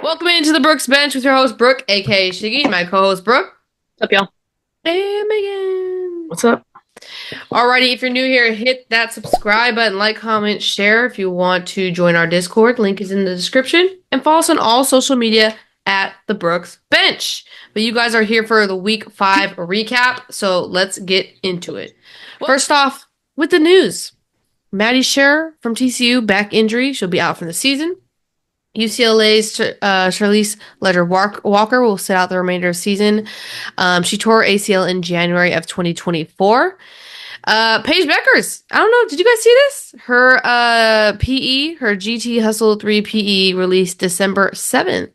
Welcome into the Brooks Bench with your host, Brooke, aka Shiggy, and my co-host, Brooke. What's up, y'all? And Megan. What's up? Alrighty, if you're new here, hit that subscribe button, like, comment, share if you want to join our Discord. Link is in the description. And follow us on all social media at the Brooks Bench. But you guys are here for the week 5 recap, so let's get into it. First off, with the news. Maddie Scherer from TCU, back injury. She'll be out for the season. UCLA's Charlize Leger-Walker will sit out the remainder of the season. She tore ACL in January of 2024. Paige Beckers. I don't know. Did you guys see this? Her PE, her GT Hustle 3 PE released December 7th.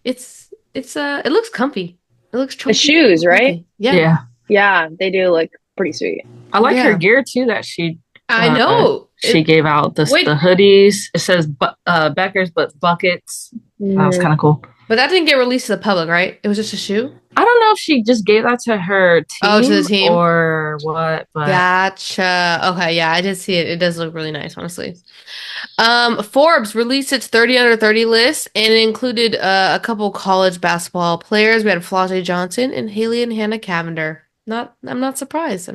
It looks comfy. It looks The shoes, right? Yeah. Yeah, they do look pretty sweet. I like her gear too that she I know. She gave out the hoodies. It says Becker's, but buckets. That was kind of cool. But that didn't get released to the public, right? It was just a shoe? I don't know if she just gave that to her team. Oh, to the team? Or what. But Gotcha. Okay, yeah, I did see it. It does look really nice, honestly. Forbes released its 30 under 30 list, and it included a couple college basketball players. We had Flau'jae Johnson and Haley and Hannah Cavender. I'm not surprised.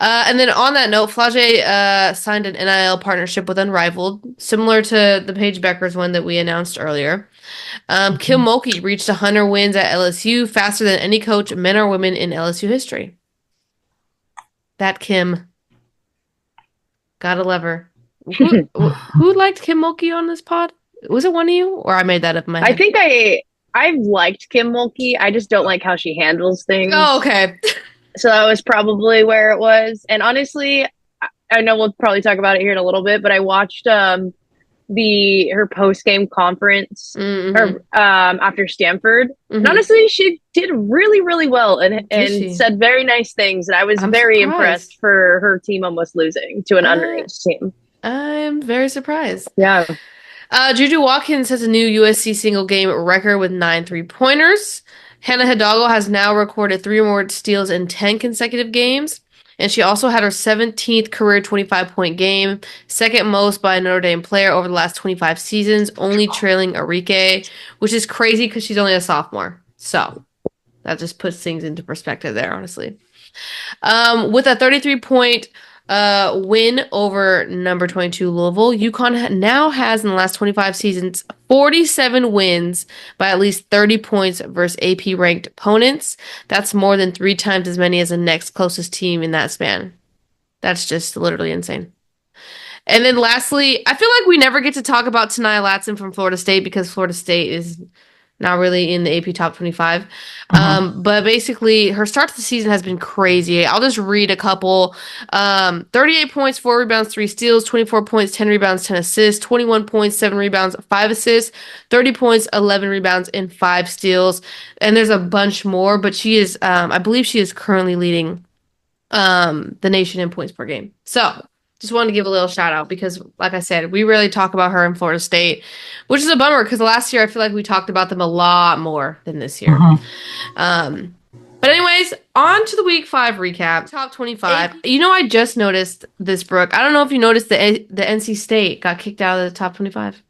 And then on that note, Flau'jae signed an NIL partnership with Unrivaled, similar to the Paige Beckers one that we announced earlier. Kim Mulkey reached 100 wins at LSU, faster than any coach, men or women, in LSU history. That Kim. Gotta love her. Who liked Kim Mulkey on this pod? Was it one of you? Or I made that up in my head? I think I've liked Kim Mulkey. I just don't like how she handles things. Oh, okay. So that was probably where it was. And honestly, I know we'll probably talk about it here in a little bit, but I watched her post-game conference after Stanford. And honestly, she did really, really well and said very nice things. And I was very impressed for her team almost losing to an underage team. I'm very surprised. Yeah. Juju Watkins has a new USC single game record with 9 3-pointers. Hannah Hidalgo has now recorded 3 or more steals in 10 consecutive games. And she also had her 17th career 25-point game, second most by a Notre Dame player over the last 25 seasons, only trailing Arike, which is crazy because she's only a sophomore. So that just puts things into perspective there, honestly. With a 33-point win over number 22 Louisville, UConn now has in the last 25 seasons 47 wins by at least 30 points versus AP ranked opponents. That's more than 3 times as many as the next closest team in that span. That's just literally insane. And then lastly, I feel like we never get to talk about Taniyah Latson from Florida State because Florida State is not really in the AP top 25. But basically, her start to the season has been crazy. I'll just read a couple. 38 points, 4 rebounds, 3 steals, 24 points, 10 rebounds, 10 assists, 21 points, 7 rebounds, 5 assists, 30 points, 11 rebounds, and 5 steals. And there's a bunch more, but she is, I believe she is currently leading the nation in points per game. So just wanted to give a little shout out because, like I said, we really talk about her in Florida State, which is a bummer because last year I feel like we talked about them a lot more than this year. But anyways, on to the week 5 recap. Top 25. You know, I just noticed this, Brooke. I don't know if you noticed the NC State got kicked out of the top 25.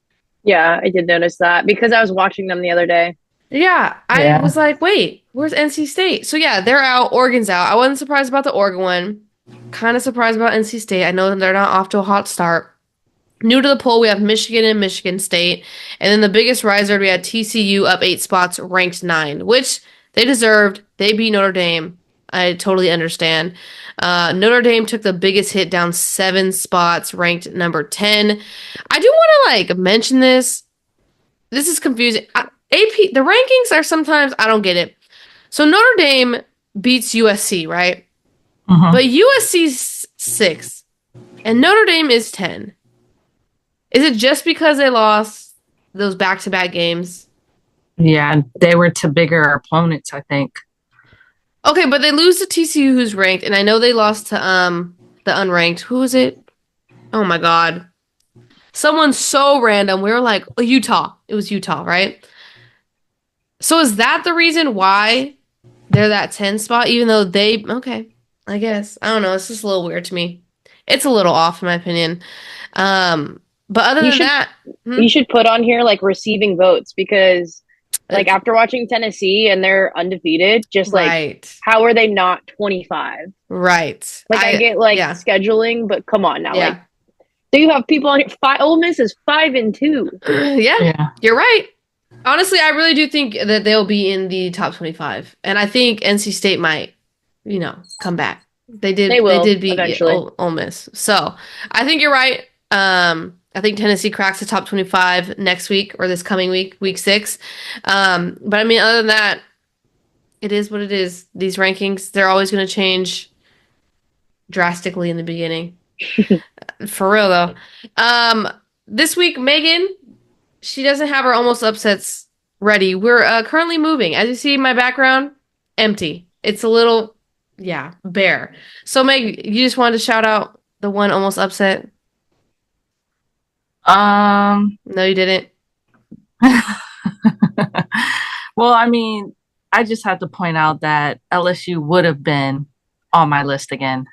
Yeah, I did notice that because I was watching them the other day. Yeah, I was like, wait, where's NC State? So yeah, they're out. Oregon's out. I wasn't surprised about the Oregon one. Kind of surprised about NC State. I know they're not off to a hot start. New to the poll, we have Michigan and Michigan State. And then the biggest riser, we had TCU up 8 spots, ranked 9, which they deserved. They beat Notre Dame. I totally understand. Notre Dame took the biggest hit, down 7 spots, ranked number 10. I do want to mention this. This is confusing. AP, the rankings are sometimes, I don't get it. So Notre Dame beats USC, right? But USC's 6, and Notre Dame is 10. Is it just because they lost those back-to-back games? Yeah, they were to bigger opponents, I think. Okay, but they lose to TCU, who's ranked, and I know they lost to the unranked. Who was it? Oh my God. Someone so random. We were like, oh, Utah. It was Utah, right? So is that the reason why they're that 10 spot, even though okay. I guess. I don't know. It's just a little weird to me. It's a little off, in my opinion. But But other than that, you should put on here like receiving votes because like after watching Tennessee and they're undefeated, just like how are they not 25? Right. Like I get like scheduling, but come on now. Like do you have people on here? Ole Miss is 5-2. Yeah, you're right. Honestly, I really do think that they'll be in the top 25. And I think NC State might, come back. They did beat eventually. Ole Miss. So I think you're right. I think Tennessee cracks the top 25 next week or this coming week, week 6. But I mean, other than that, it is what it is. These rankings, they're always going to change drastically in the beginning. For real, though. This week, Megan, she doesn't have her almost upsets ready. We're currently moving. As you see in my background, empty. It's a little, bare. So, Meg, you just wanted to shout out the one almost upset? No, you didn't. Well, I mean, I just have to point out that LSU would have been on my list again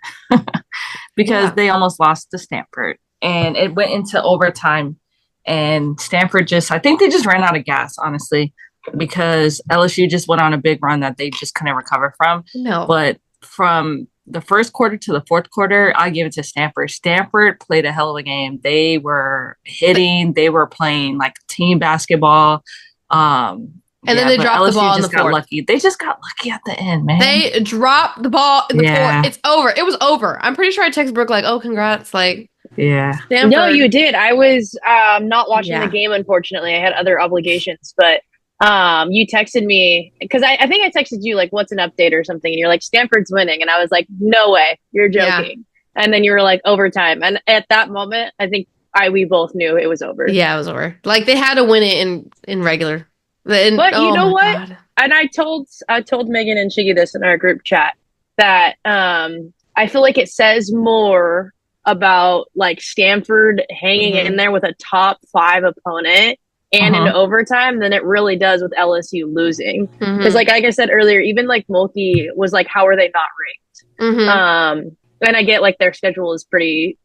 because they almost lost to Stanford and it went into overtime and Stanford I think they just ran out of gas, honestly, because LSU just went on a big run that they just couldn't recover from. No. But from the first quarter to the fourth quarter, I give it to Stanford. Stanford played a hell of a game. They were hitting, they were playing like team basketball. And then they dropped the ball in the fourth. Lucky. They just got lucky at the end, man. They dropped the ball in the fourth. It's over. It was over. I'm pretty sure I texted Brooke like, "Oh, congrats!" Like, Stanford. No, you did. I was not watching the game. Unfortunately, I had other obligations. But you texted me because I think I texted you like, "What's an update?" or something, and you're like, "Stanford's winning," and I was like, "No way, you're joking." Yeah. And then you were like, "Overtime," and at that moment, I think we both knew it was over. Yeah, it was over. Like they had to win it in regular. But you know what? God. And I told Megan and Shiggy this in our group chat that I feel like it says more about like Stanford hanging in there with a top 5 opponent and in overtime than it really does with LSU losing. Because like I said earlier, even like Mulkey was like, how are they not ranked? And I get like their schedule is pretty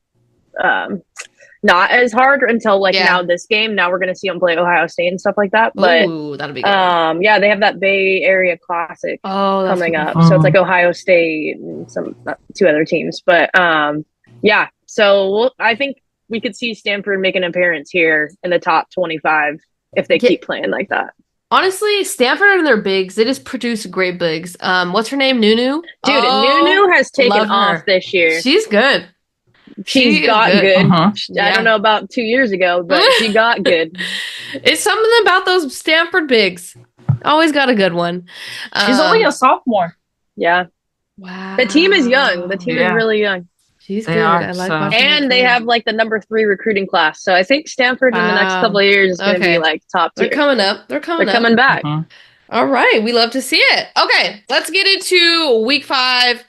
not as hard until like now this game. Now we're going to see them play Ohio State and stuff like that. But that'll be good. they have that Bay Area Classic coming up. So it's like Ohio State and some 2 other teams. But so I think we could see Stanford make an appearance here in the top 25 if they keep playing like that. Honestly, Stanford and their bigs, they just produce great bigs. What's her name? Nunu? Dude, Nunu has taken off this year. She's good. She's got good. I don't know about 2 years ago, but she got good. It's something about those Stanford bigs. Always got a good one. She's only a sophomore. Yeah. Wow. The team is young. The team is really young. She's good. I like watching her and they have like the number 3 recruiting class. So I think Stanford in the next couple of years is going to be like top tier. They're coming up. They're coming back. All right. We love to see it. Okay. Let's get into week 5.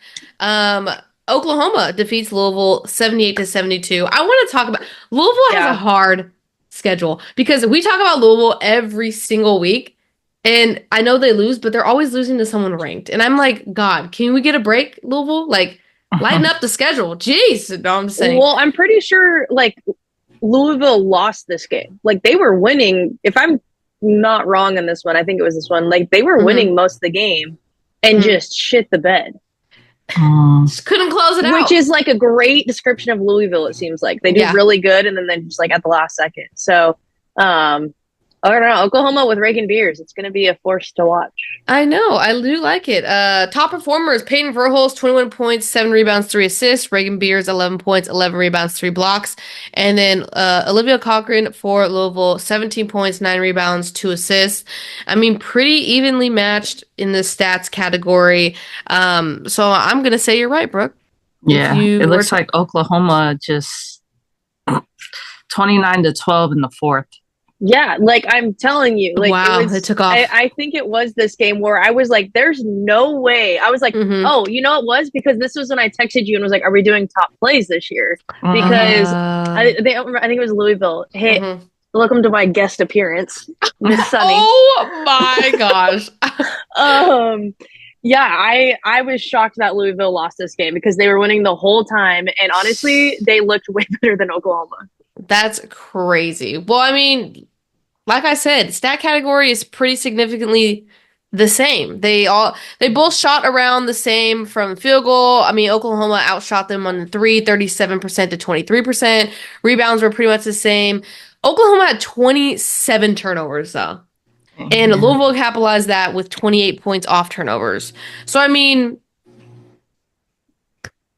Oklahoma defeats Louisville 78-72. I want to talk about Louisville has a hard schedule because we talk about Louisville every single week and I know they lose, but they're always losing to someone ranked. And I'm like, God, can we get a break, Louisville? Like, lighten up the schedule. Jeez. No, I'm just saying. Well, I'm pretty sure like Louisville lost this game. Like they were winning. If I'm not wrong in this one, I think it was this one. Like they were winning most of the game and just shit the bed. Just couldn't close it out. Which is like a great description of Louisville, it seems like. They do really good and then just like at the last second. So I don't know. Oklahoma with Reagan Beers. It's going to be a force to watch. I know. I do like it. Top performers, Peyton Verhulst, 21 points, 7 rebounds, 3 assists. Reagan Beers, 11 points, 11 rebounds, 3 blocks. And then Olivia Cochran for Louisville, 17 points, 9 rebounds, 2 assists. I mean, pretty evenly matched in the stats category. So I'm going to say you're right, Brooke. Yeah, it looks like Oklahoma just 29-12 in the fourth. Yeah, like I'm telling you, like wow, it took off. I think it was this game where I was like, "There's no way." I was like, "Oh, you know it was because this was when I texted you and was like, are we doing top plays this year?" Because I think it was Louisville. Hey, welcome to my guest appearance, Miss Sunny. Oh my gosh. Yeah, I was shocked that Louisville lost this game because they were winning the whole time, and honestly, they looked way better than Oklahoma. That's crazy. Well, I mean, like I said, stat category is pretty significantly the same. They both shot around the same from field goal. I mean, Oklahoma outshot them on the three, 37% to 23%. Rebounds were pretty much the same. Oklahoma had 27 turnovers though. And Louisville capitalized that with 28 points off turnovers. So I mean,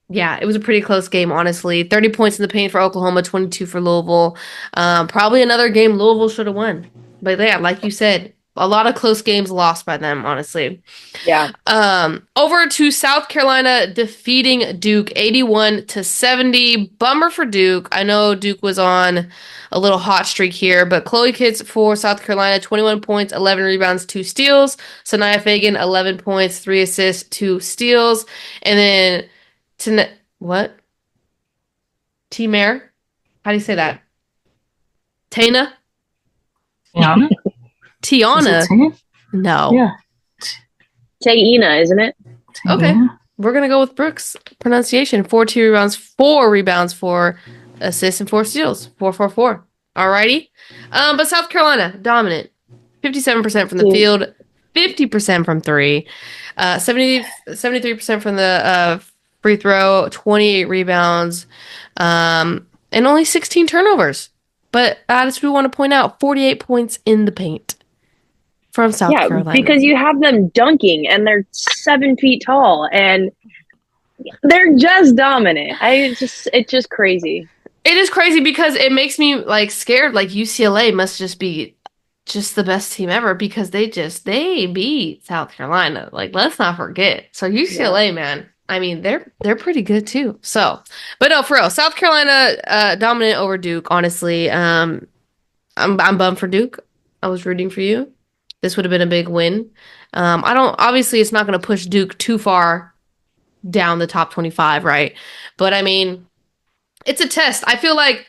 yeah, it was a pretty close game, honestly. 30 points in the paint for Oklahoma, 22 for Louisville. Probably another game Louisville should have won. But yeah, like you said, a lot of close games lost by them, honestly. Yeah. Over to South Carolina defeating Duke 81-70. Bummer for Duke. I know Duke was on a little hot streak here, but Chloe Kitts for South Carolina, 21 points, 11 rebounds, 2 steals. Sanaya Fagan, 11 points, 3 assists, 2 steals. And then what? T-Mare? How do you say that? Tana? Tiana? Tiana? No. Yeah. Taina, isn't it? Okay. We're going to go with Brooks' pronunciation. 4 rebounds, 4 assists, and 4 steals. 4-4-4. Alrighty. But South Carolina, dominant. 57% from the field, 50% from three, 73% from the free throw, 28 rebounds, and only 16 turnovers. But as we want to point out, 48 points in the paint from South Carolina. Because you have them dunking and they're 7 feet tall and they're just dominant. It's just crazy. It is crazy because it makes me like scared. Like UCLA must just be just the best team ever because they beat South Carolina. Like, let's not forget. So UCLA, man, I mean, they're pretty good too. So, but no, for real, South Carolina dominant over Duke. Honestly, I'm bummed for Duke. I was rooting for you. This would have been a big win. Obviously, it's not going to push Duke too far down the top 25, right? But I mean, it's a test. I feel like,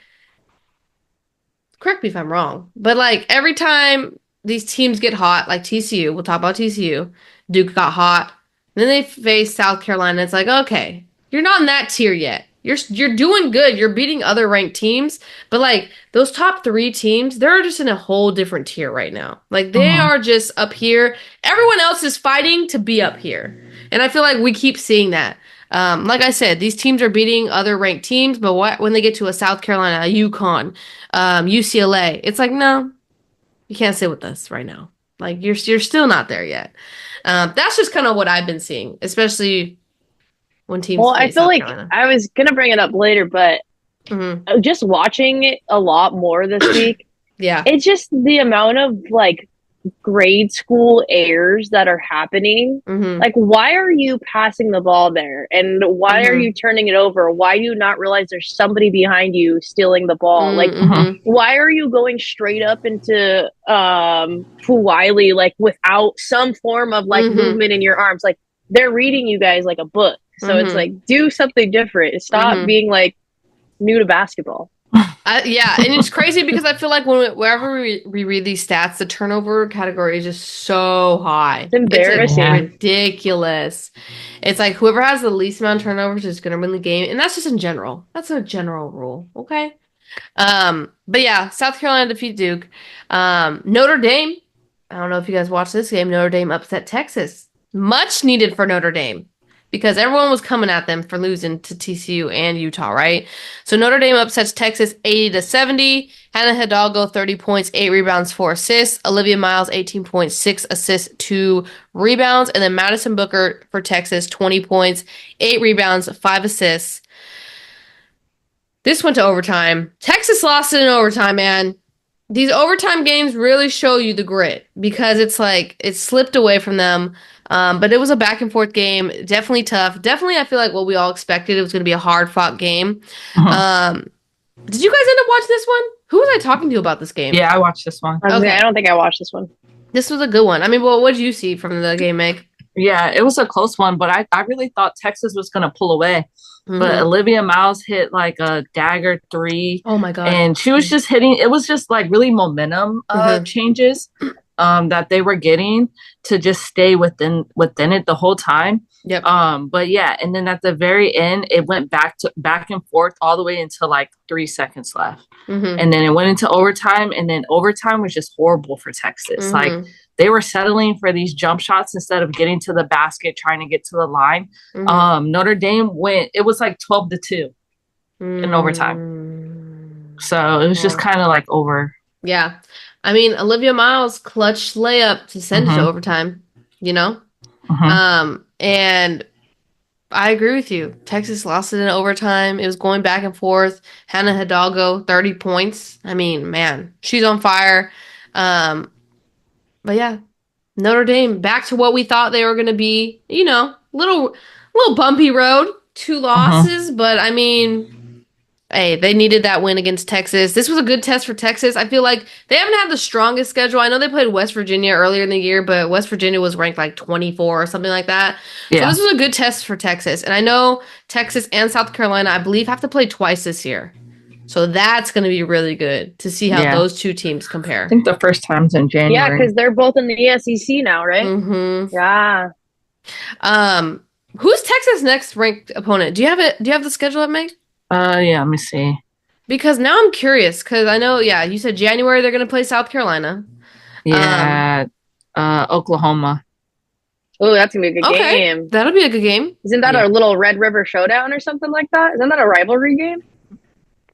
correct me if I'm wrong, but like every time these teams get hot, like TCU, we'll talk about TCU, Duke got hot, and then they face South Carolina. It's like, okay, you're not in that tier yet. You're doing good. You're beating other ranked teams, but like those top 3 teams, they're just in a whole different tier right now. Like they are just up here. Everyone else is fighting to be up here, and I feel like we keep seeing that. Like I said, these teams are beating other ranked teams, but when they get to a South Carolina, a UConn, UCLA, it's like, no, you can't sit with us right now. Like you're still not there yet. That's just kind of what I've been seeing, especially when teams. Well, I feel South like Carolina. I was gonna bring it up later, but just watching it a lot more this week. Yeah, it's just the amount of like grade school errors that are happening. Like, why are you passing the ball there? And why are you turning it over? Why do you not realize there's somebody behind you stealing the ball? Like, why are you going straight up into Fuwiley, like, without some form of, like, movement in your arms? Like, they're reading you guys like a book. So it's like, do something different. Stop being, like, new to basketball. Yeah, and it's crazy because I feel like wherever we read these stats, the turnover category is just so high. It's embarrassing. It's ridiculous. It's like whoever has the least amount of turnovers is going to win the game, and that's just in general. That's a general rule, okay? But yeah, South Carolina defeat Duke. Notre Dame, I don't know if you guys watched this game, Notre Dame upset Texas. Much needed for Notre Dame. Because everyone was coming at them for losing to TCU and Utah, right? So Notre Dame upsets Texas 80-70. Hannah Hidalgo, 30 points, 8 rebounds, 4 assists. Olivia Miles, 18 points, 6 assists, 2 rebounds. And then Madison Booker for Texas, 20 points, 8 rebounds, 5 assists. This went to overtime. Texas lost it in overtime, man. These overtime games really show you the grit because it's like it slipped away from them. But it was a back and forth game. Definitely tough. Definitely, I feel like what we all expected. It was going to be a hard fought game. Did you guys end up watching this one? Who was I talking to about this game? Yeah, I watched this one. Okay. I don't think I watched this one. This was a good one. I mean, well, what did you see from the game, Meg? Yeah, it was a close one, but I really thought Texas was going to pull away. But Olivia Miles hit like a dagger 3. Oh my God. And she was just hitting. It was just like really momentum changes. that they were getting to just stay within it the whole time. Yep. But yeah, and then at the very end, it went back and forth all the way until like 3 seconds left. And then it went into overtime, and then overtime was just horrible for Texas. Like they were settling for these jump shots instead of getting to the basket, trying to get to the line. Notre Dame it was like 12-2 in overtime. So it was just kind of like over. Yeah. I mean, Olivia Miles clutch layup to send it to overtime, you know? And I agree with you. Texas lost it in overtime. It was going back and forth. Hannah Hidalgo, 30 points. I mean, man, she's on fire. But yeah, Notre Dame back to what we thought they were going to be. You know, little bumpy road, 2 losses, but I mean, hey, they needed that win against Texas. This was a good test for Texas. I feel like they haven't had the strongest schedule. I know they played West Virginia earlier in the year, but West Virginia was ranked like 24 or something like that. Yeah. So this was a good test for Texas. And I know Texas and South Carolina, I believe, have to play twice this year. So that's going to be really good to see how those two teams compare. I think the first time's in January. Yeah, because they're both in the SEC now, right? Yeah. Who's Texas' next ranked opponent? Do you have it? Do you have the schedule up, Meg? Yeah, let me see. Because now I'm curious, because I know, you said January they're going to play South Carolina. Yeah, Oklahoma. Oh, that's going to be a good game. That'll be a good game. Isn't that a little Red River Showdown or something like that? Isn't that a rivalry game?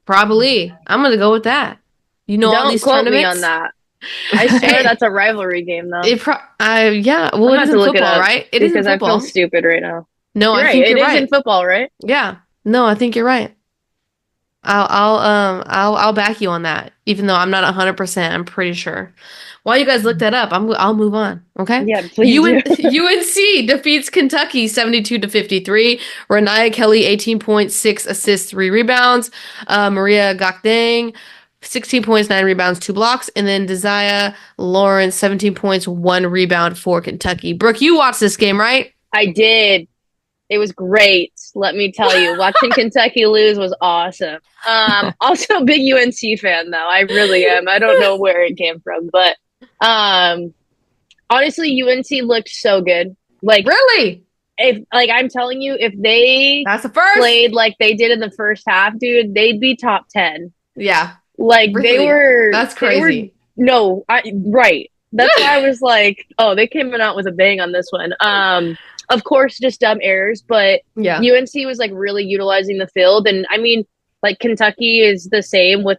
Probably. I'm going to go with that. You know, all these tournaments? Don't quote me on that. I swear that's a rivalry game, though. Yeah, well, it isn't football, right? It isn't football. I feel stupid right now. No, I think you're right. It is in football, right? Yeah. No, I think you're right. I'll back you on that, even though I'm not 100%. I'm pretty sure. While you guys look that up, I'll move on. Okay. Yeah, please. UNC defeats Kentucky 72-53. Renaya Kelly 18.6 assists, 3 rebounds. Maria Gakdang 16 points, 9 rebounds, 2 blocks, and then Desire Lawrence 17 points, 1 rebound for Kentucky. Brooke, you watched this game, right? I did. It was great, let me tell you. Watching Kentucky lose was awesome. Also a big UNC fan, though. I really am. I don't know where it came from, but honestly, UNC looked so good. Like, really? I'm telling you, if they played like they did in the first half, dude, they'd be top 10. Yeah. Like, really? They were... That's crazy. Right. That's why I was like, oh, they came out with a bang on this one. Of course, just dumb errors, but UNC was like really utilizing the field. And I mean, like Kentucky is the same with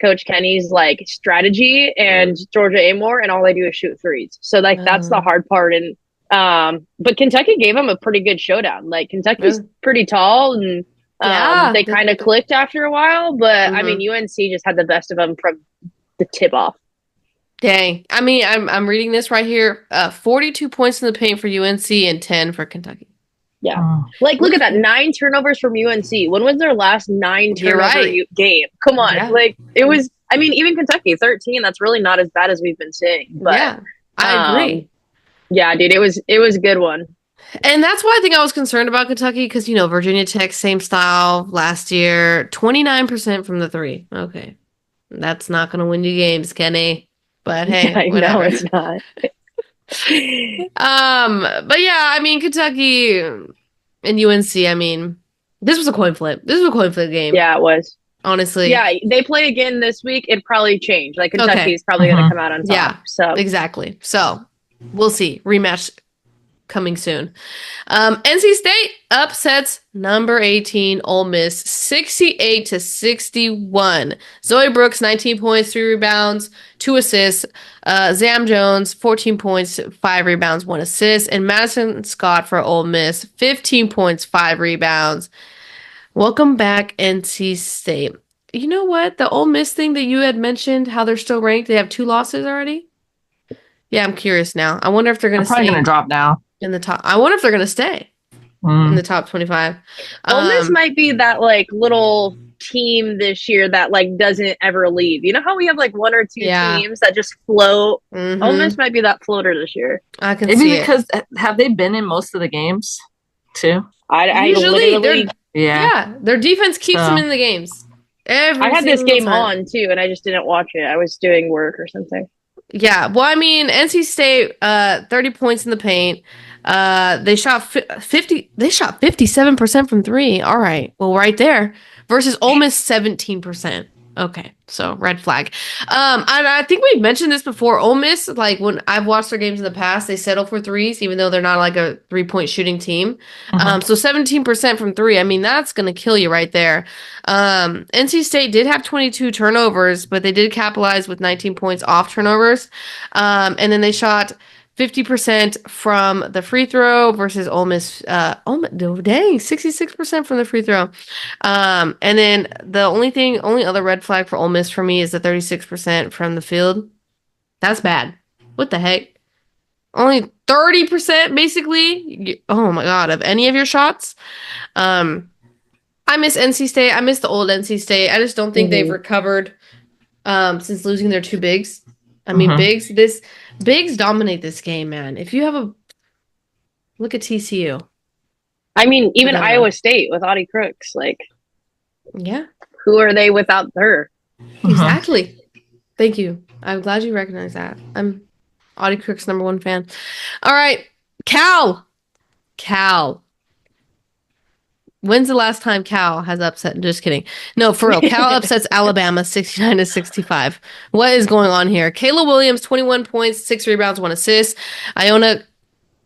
Coach Kenny's like strategy and Georgia Amore, and all they do is shoot threes. So like that's the hard part. And but Kentucky gave them a pretty good showdown. Like Kentucky's pretty tall, and they kind of clicked after a while. But I mean, UNC just had the best of them from the tip off. Dang. I mean, I'm reading this right here. 42 points in the paint for UNC and 10 for Kentucky. Yeah. Like, look at that. 9 turnovers from UNC. When was their last 9 turnover game? Come on. Yeah. Like, it was, I mean, even Kentucky, 13, that's really not as bad as we've been seeing. But, yeah, I agree. Yeah, dude, it was a good one. And that's why I think I was concerned about Kentucky, because, Virginia Tech, same style last year, 29% from the 3. Okay. That's not going to win you games, Kenny. But hey, whatever. No, it's not. But yeah, I mean, Kentucky and UNC, I mean, this was a coin flip. This was a coin flip game. Yeah, it was. Honestly. Yeah, they play again this week. It'd probably change. Like, Kentucky is probably going to come out on top. Yeah, so exactly. So, we'll see. Rematch coming soon. NC State upsets number 18 Ole Miss 68-61. Zoe Brooks 19 points, 3 rebounds, 2 assists. Zam Jones 14 points, 5 rebounds, 1 assist, and Madison Scott for Ole Miss 15 points, 5 rebounds. Welcome back, NC State. You know what? The Ole Miss thing that you had mentioned, how they're still ranked, they have 2 losses already. Yeah, I'm curious now. I wonder if they're going to stay. Probably going to drop now. In the top. I wonder if they're going to stay in the top 25. Ole Miss might be that like little team this year that like doesn't ever leave. You know how we have like 1 or 2 teams that just float? Ole Miss might be that floater this year. I can see because have they been in most of the games too? Usually, their defense keeps them in the games. I had this game on too, and I just didn't watch it. I was doing work or something. Yeah. Well, I mean, NC State, 30 points in the paint. They shot 50. They shot 57% from three. All right. Well, right there. Versus Ole Miss 17%. Okay, so red flag. And I think we've mentioned this before. Ole Miss, like when I've watched their games in the past, they settle for threes, even though they're not like a 3-point shooting team. So 17% from three. I mean, that's gonna kill you right there. NC State did have 22 turnovers, but they did capitalize with 19 points off turnovers. And then they shot 50% from the free throw versus Ole Miss. Dang, 66% from the free throw. And then the only other red flag for Ole Miss for me is the 36% from the field. That's bad. What the heck? Only 30% basically. Oh my God, of any of your shots. I miss NC State. I miss the old NC State. I just don't think they've recovered since losing their two bigs. I mean, bigs dominate this game, man. If you have a look at TCU. I mean, even Iowa State with Audie Crooks, like, yeah, who are they without her? Exactly. Thank you. I'm glad you recognize that. I'm Audie Crooks' #1 fan. All right, Cal. When's the last time Cal has upset? Just kidding. No, for real. Cal upsets Alabama 69-65. What is going on here? Kayla Williams, 21 points, 6 rebounds, 1 assist. Iona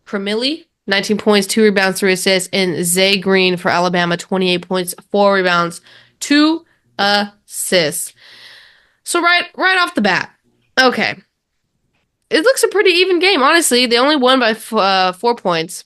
Cremilli, 19 points, 2 rebounds, 3 assists. And Zay Green for Alabama, 28 points, 4 rebounds, 2 assists. So right off the bat, okay. It looks a pretty even game, honestly. They only won by 4 points.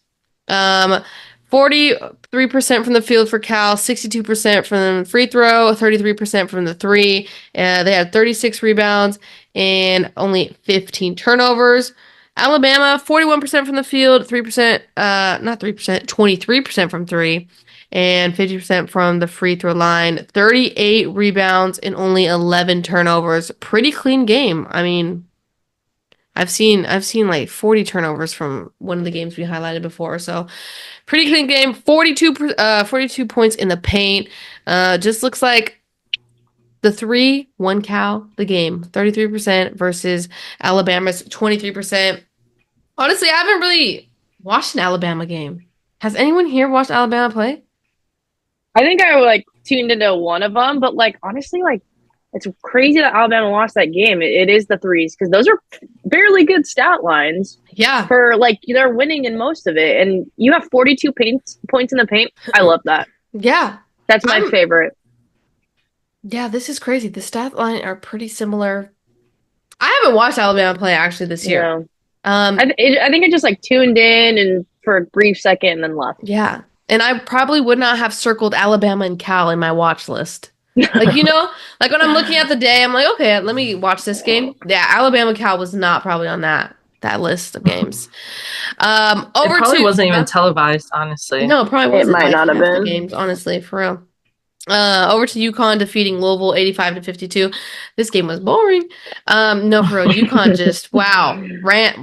43% from the field for Cal, 62% from the free throw, 33% from the three. They had 36 rebounds and only 15 turnovers. Alabama, 41% from the field, 3%, not 3%, 23% from three, and 50% from the free throw line. 38 rebounds and only 11 turnovers. Pretty clean game. I mean, I've seen like 40 turnovers from one of the games we highlighted before. So pretty clean game. 42 points in the paint. Just looks like the three won Cal the game. 33% versus Alabama's 23%. Honestly, I haven't really watched an Alabama game. Has anyone here watched Alabama play? I think I like tuned into one of them, but like honestly, like it's crazy that Alabama lost that game. It is the threes because those are barely good stat lines. Yeah. For like they're winning in most of it, and you have 42 points in the paint. I love that. Yeah, that's my favorite. Yeah, this is crazy. The stat line are pretty similar. I haven't watched Alabama play actually this year. No. I think I just like tuned in and for a brief second and then left. Yeah, and I probably would not have circled Alabama and Cal in my watch list. Like, you know, like when I'm looking at the day, I'm like, okay, let me watch this game. Yeah, Alabama Cal was not probably on that list of games. It probably wasn't even televised, honestly. No, it probably wasn't. It might not have been games, honestly, for real. Over to UConn defeating Louisville 85-52. This game was boring. No, for real, UConn just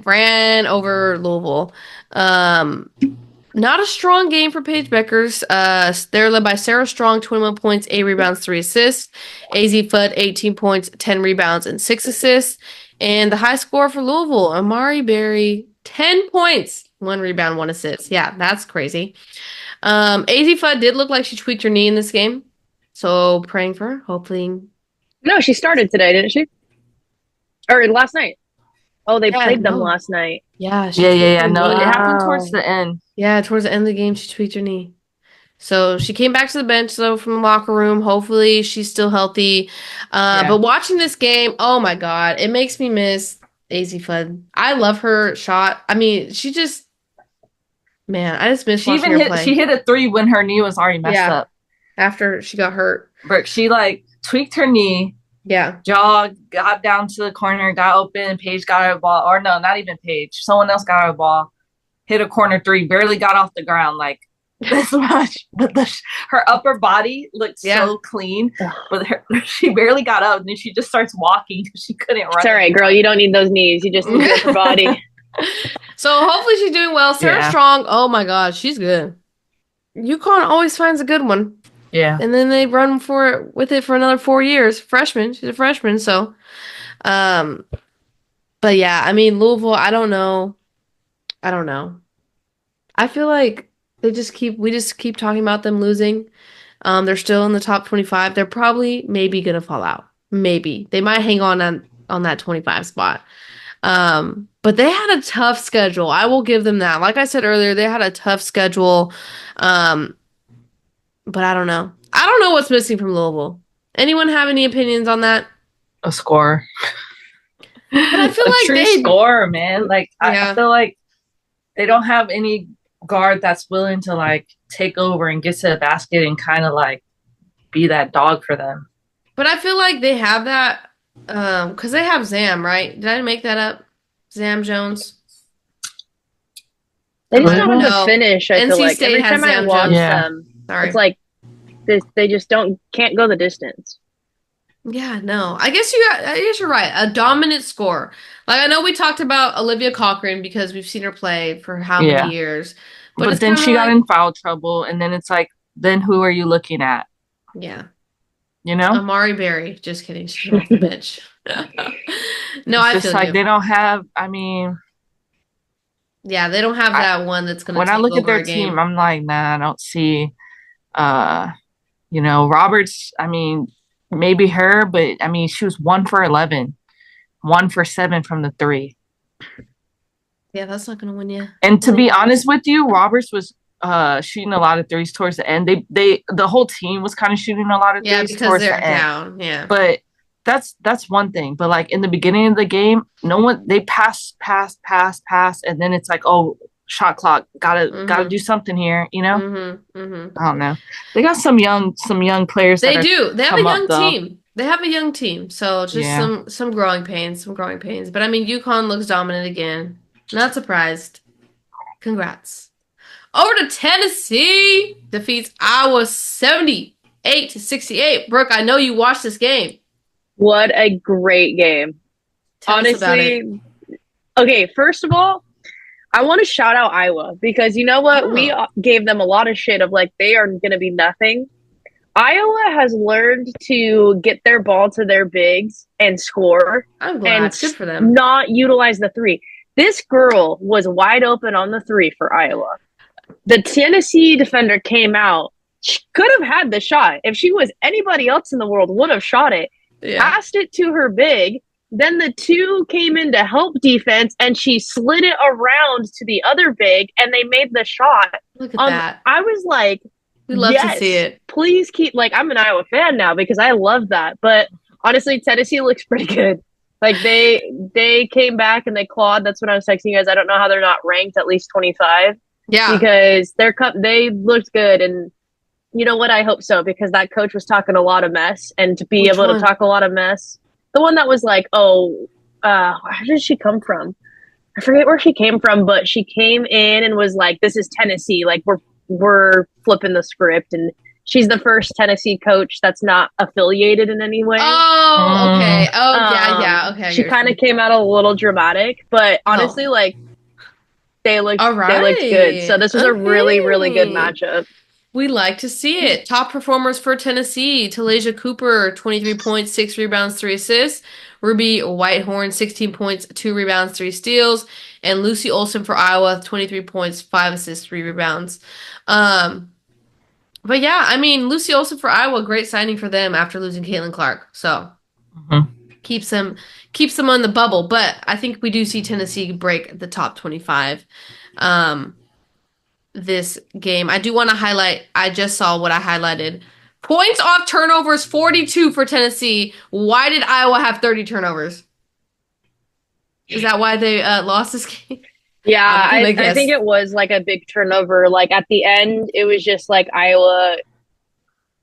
ran over Louisville. Not a strong game for Paige Beckers. They're led by Sarah Strong, 21 points, 8 rebounds, 3 assists. AZ Fudd, 18 points, 10 rebounds, and 6 assists. And the high score for Louisville, Amari Berry, 10 points, 1 rebound, 1 assist. Yeah, that's crazy. AZ Fudd did look like she tweaked her knee in this game. So praying for her, hopefully. No, she started today, didn't she? Or last night. Oh, they played them last night. Yeah. Yeah. No, it happened towards the end. Yeah, towards the end of the game, she tweaked her knee. So she came back to the bench, though, from the locker room. Hopefully, she's still healthy. But watching this game, oh my God, it makes me miss AZ Fudd. I love her shot. I mean, she just, man, I just miss watching her play. She hit a 3 when her knee was already messed up. After she got hurt. But she, like, tweaked her knee. Yeah. Jaw got down to the corner, got open, and Paige got her a ball. Or no, not even Paige. Someone else got her a ball. Hit a corner 3, barely got off the ground, like this much. But her upper body looked so clean, but she barely got up, and then she just starts walking because she couldn't run. It's all right, girl. You don't need those knees. You just need your upper body. So hopefully she's doing well. Sarah Strong, oh my God, she's good. UConn always finds a good one. Yeah. And then they run with it for another 4 years. Freshman. She's a freshman, so But yeah, I mean, Louisville, I don't know. I don't know. I feel like we just keep talking about them losing. They're still in the top 25. They're probably maybe gonna fall out. Maybe. They might hang on that 25 spot. But they had a tough schedule. I will give them that. Like I said earlier, they had a tough schedule. Um, but I don't know. I don't know what's missing from Louisville. Anyone have any opinions on that? A score. But I feel a like true scorer, man. Like yeah. I feel like they don't have any guard that's willing to like take over and get to the basket and kind of like be that dog for them. But I feel like they have that because they have Zam, right? Did I make that up? Zam Jones. They just don't have the finish. I feel NC like State every has time I Zam watch Jones. them, Sorry. it's like they just can't go the distance. Yeah, no. I guess you're right. A dominant scorer. Like I know we talked about Olivia Cochran because we've seen her play for how many years. But then she got in foul trouble, and then it's like, then who are you looking at? Yeah. You know? Amari Berry. Just kidding. She's off the bench. No, I feel like they don't have, I mean... Yeah, they don't have that one that's going to When I look at their team, I'm like, nah, I don't see... Roberts, I mean... Maybe her, but I mean, she was 1 for 11, 1 for 7 from the 3. Yeah, that's not gonna win you. And to be honest with you, Roberts was shooting a lot of threes towards the end. The whole team was kind of shooting a lot of threes towards the end. Down. Yeah, but that's one thing. But like in the beginning of the game, they pass, and then it's like, oh, shot clock, gotta do something here, you know. I don't know. They got some young players. They do. They have a young team. They have a young team. So just some growing pains. But I mean, UConn looks dominant again. Not surprised. Congrats. Over to Tennessee defeats Iowa 78-68. Brooke, I know you watched this game. What a great game. Honestly. Okay, first of all, I want to shout out Iowa because you know what? We gave them a lot of shit of like they are going to be nothing. Iowa has learned to get their ball to their bigs and score. I'm glad. And good for them. Not utilize the 3. This girl was wide open on the 3 for Iowa. The Tennessee defender came out. She could have had the shot. If she was anybody else in the world, would have shot it. Yeah. Passed it to her big. Then the 2 came in to help defense, and she slid it around to the other big, and they made the shot. Look at that. I was like, we love to see it. Please keep, like, I'm an Iowa fan now because I love that. But honestly, Tennessee looks pretty good. Like, they came back and they clawed. That's what I was texting you guys. I don't know how they're not ranked at least 25. Yeah. Because they looked good, and you know what? I hope so because that coach was talking a lot of mess, and to be able to talk a lot of mess. The one that was like, where did she come from? I forget where she came from, but she came in and was like, this is Tennessee. Like, we're flipping the script. And she's the first Tennessee coach that's not affiliated in any way. Oh, okay. Oh, yeah. Okay. She kind of came out a little dramatic, but honestly, like, they looked good. So this was a really, really good matchup. We like to see it. Top performers for Tennessee. Talasia Cooper, 23 points, 6 rebounds, 3 assists. Ruby Whitehorn, 16 points, 2 rebounds, 3 steals. And Lucy Olson for Iowa, 23 points, 5 assists, 3 rebounds. But yeah, I mean, Lucy Olson for Iowa, great signing for them after losing Caitlin Clark. So keeps them on the bubble. But I think we do see Tennessee break the top 25. This game. I do want to highlight, I just saw what I highlighted. Points off turnovers, 42 for Tennessee. Why did Iowa have 30 turnovers? Is that why they lost this game? Yeah, I think it was like a big turnover. Like at the end, it was just like Iowa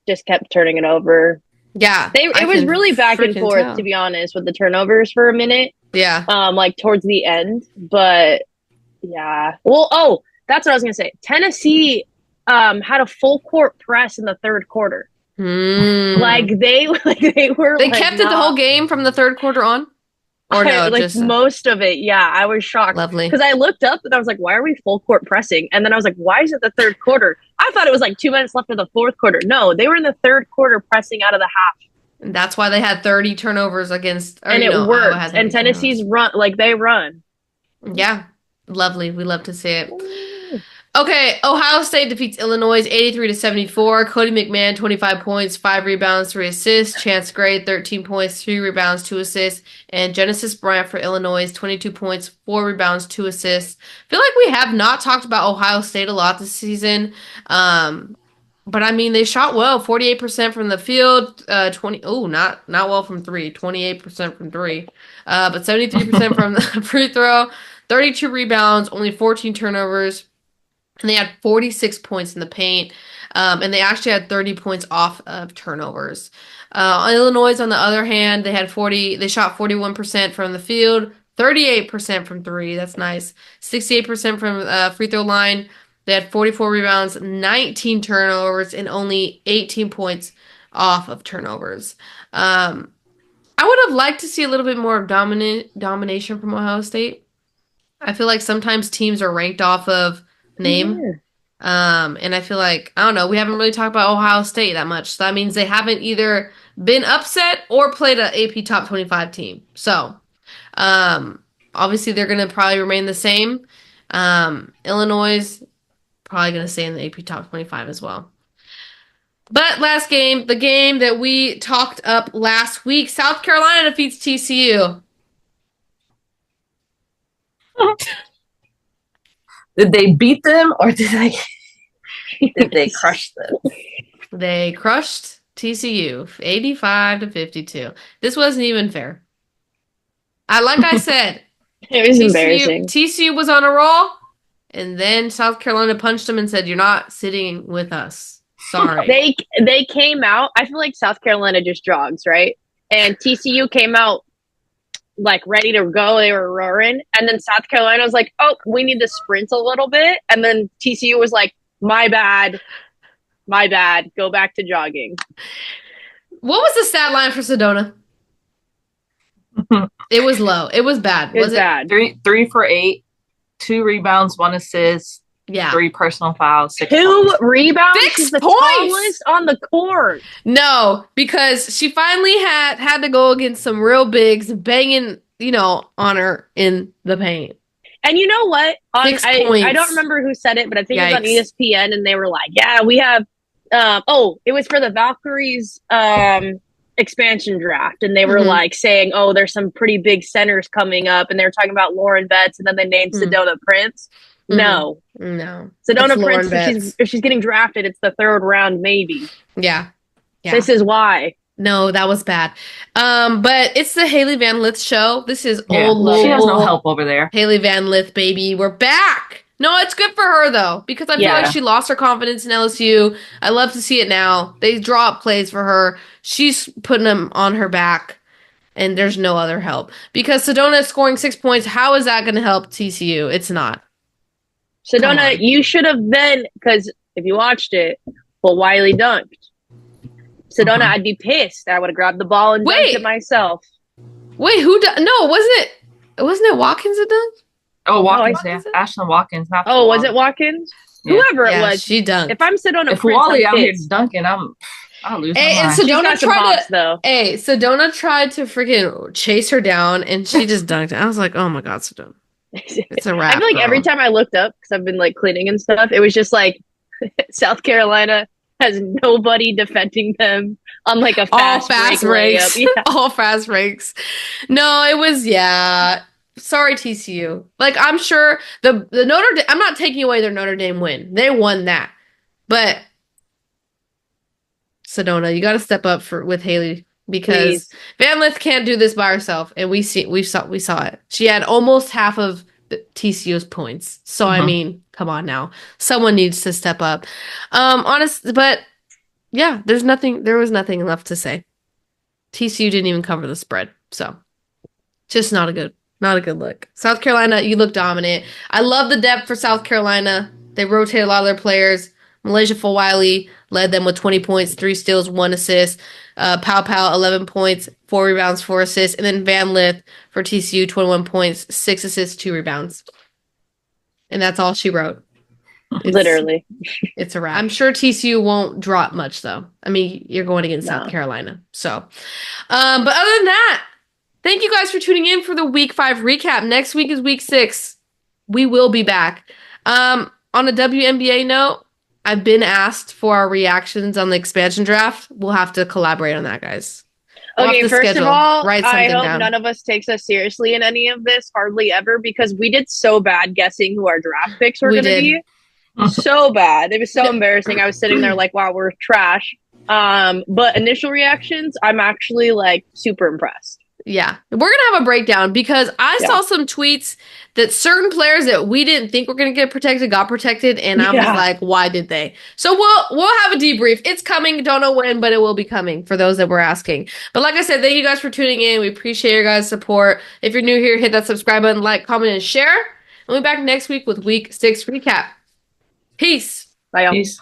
just kept turning it over. Yeah. It was really back and forth, to be honest, with the turnovers for a minute. Yeah. Like towards the end. But yeah. Well, that's what I was going to say. Tennessee had a full court press in the third quarter. Like they were. They kept it the whole game from the third quarter on. Or no, like just most of it. Yeah, I was shocked. Lovely. Because I looked up and I was like, "Why are we full court pressing?" And then I was like, "Why is it the third quarter?" I thought it was like 2 minutes left of the fourth quarter. No, they were in the third quarter pressing out of the half. And that's why they had 30 turnovers against, or, And it Iowa had works. 30 And Tennessee's turnovers. run, like they run. Yeah. Lovely. We love to see it. Okay, Ohio State defeats Illinois 83-74. Cody McMahon, 25 points, 5 rebounds, 3 assists. Chance Gray, 13 points, 3 rebounds, 2 assists. And Genesis Bryant for Illinois, 22 points, 4 rebounds, 2 assists. I feel like we have not talked about Ohio State a lot this season. But I mean, they shot well, 48% from the field, not well from 3, 28% from 3. But 73% from the free throw, 32 rebounds, only 14 turnovers. And they had 46 points in the paint. And they actually had 30 points off of turnovers. Illinois, on the other hand, they shot 41% from the field, 38% from 3. That's nice. 68% from free throw line. They had 44 rebounds, 19 turnovers, and only 18 points off of turnovers. I would have liked to see a little bit more of domination from Ohio State. I feel like sometimes teams are ranked off of name. Yeah. And I feel like, I don't know, we haven't really talked about Ohio State that much. So that means they haven't either been upset or played an AP top 25 team. So, obviously they're going to probably remain the same. Illinois probably going to stay in the AP top 25 as well. But last game, the game that we talked up last week, South Carolina defeats TCU. Did they beat them or did they crush them? They crushed TCU 85-52. This wasn't even fair. Like I said, it was embarrassing. TCU was on a roll, and then South Carolina punched them and said, "You're not sitting with us." Sorry. They came out. I feel like South Carolina just jogs, right? And TCU came out like ready to go. They were roaring, and then South Carolina was like, "Oh, we need to sprint a little bit," and then TCU was like, "My bad, go back to jogging." What was the stat line for Sedona? It was low. It was bad. Was it bad? 3 for 8, 2 rebounds, 1 assist. Yeah. 3 personal fouls, 6 2 points. rebounds. 6 She's the points tallest on the court. No, because she finally had to go against some real bigs banging, on her in the paint. And you know what? 6 I points. don't remember who said it, but I think Yikes. it was on ESPN, and they were like, "Yeah, we have." It was for the Valkyries expansion draft, and they were like saying, "Oh, there's some pretty big centers coming up," and they were talking about Lauren Betts, and then they named Sedona Prince. No. Sedona Prince, if she's getting drafted, it's the 3rd round, maybe. Yeah. This is why. No, that was bad. But it's the Haley Van Lith show. This is old Louisville. She has no help over there. Haley Van Lith, baby. We're back. No, it's good for her, though, because I feel like she lost her confidence in LSU. I love to see it now. They draw up plays for her. She's putting them on her back, and there's no other help. Because Sedona is scoring 6 points. How is that going to help TCU? It's not. Sedona, you should have been, because if you watched it, well, Wiley dunked. Sedona, I'd be pissed. I would have grabbed the ball and dunked it myself. Wait, who? No, wasn't it Watkins that dunked? Oh, Watkins, Ashlyn Watkins. Not was it Watkins? Yeah. Whoever it was. She dunked. If I'm Sedona If Wally out here dunking, I'll lose my mind. And Sedona tried to freaking chase her down, and she just dunked. I was like, oh my God, Sedona. It's a wrap. I feel like every time I looked up, because I've been like cleaning and stuff, it was just like South Carolina has nobody defending them on like a fast breaks. Yeah. All fast breaks. No, it was Sorry, TCU. Like, I'm sure the Notre Dame. I'm not taking away their Notre Dame win. They won that, but Sedona, you got to step up with Haley, because Van Lith can't do this by herself, and we saw it. She had almost half of TCU's points. So I mean, come on now, someone needs to step up. But yeah, there was nothing left to say. TCU didn't even cover the spread, so just not a good look. South Carolina, you look dominant. I love the depth for South Carolina. They rotate a lot of their players. Malaysia Fulwiley led them with 20 points, 3 steals, 1 assist. Pow, 11 points, 4 rebounds, 4 assists. And then Van Lith for TCU, 21 points, 6 assists, 2 rebounds. And that's all she wrote. Literally. It's a wrap. I'm sure TCU won't drop much, though. I mean, you're going against South Carolina. So, but other than that, thank you guys for tuning in for the Week 5 recap. Next week is Week 6. We will be back. On a WNBA note, I've been asked for our reactions on the expansion draft. We'll have to collaborate on that, guys. Okay, first of all, I hope none of us takes us seriously in any of this, hardly ever, because we did so bad guessing who our draft picks were going to be. So bad. It was so embarrassing. I was sitting there like, wow, we're trash. But initial reactions, I'm actually like super impressed. Yeah. We're going to have a breakdown because I saw some tweets that certain players that we didn't think were going to get protected got protected, and I was like, why did they? So we'll have a debrief. It's coming. Don't know when, but it will be coming for those that were asking. But like I said, thank you guys for tuning in. We appreciate your guys' support. If you're new here, hit that subscribe button, like, comment, and share. And we'll be back next week with Week 6 recap. Peace. Bye, y'all. Peace.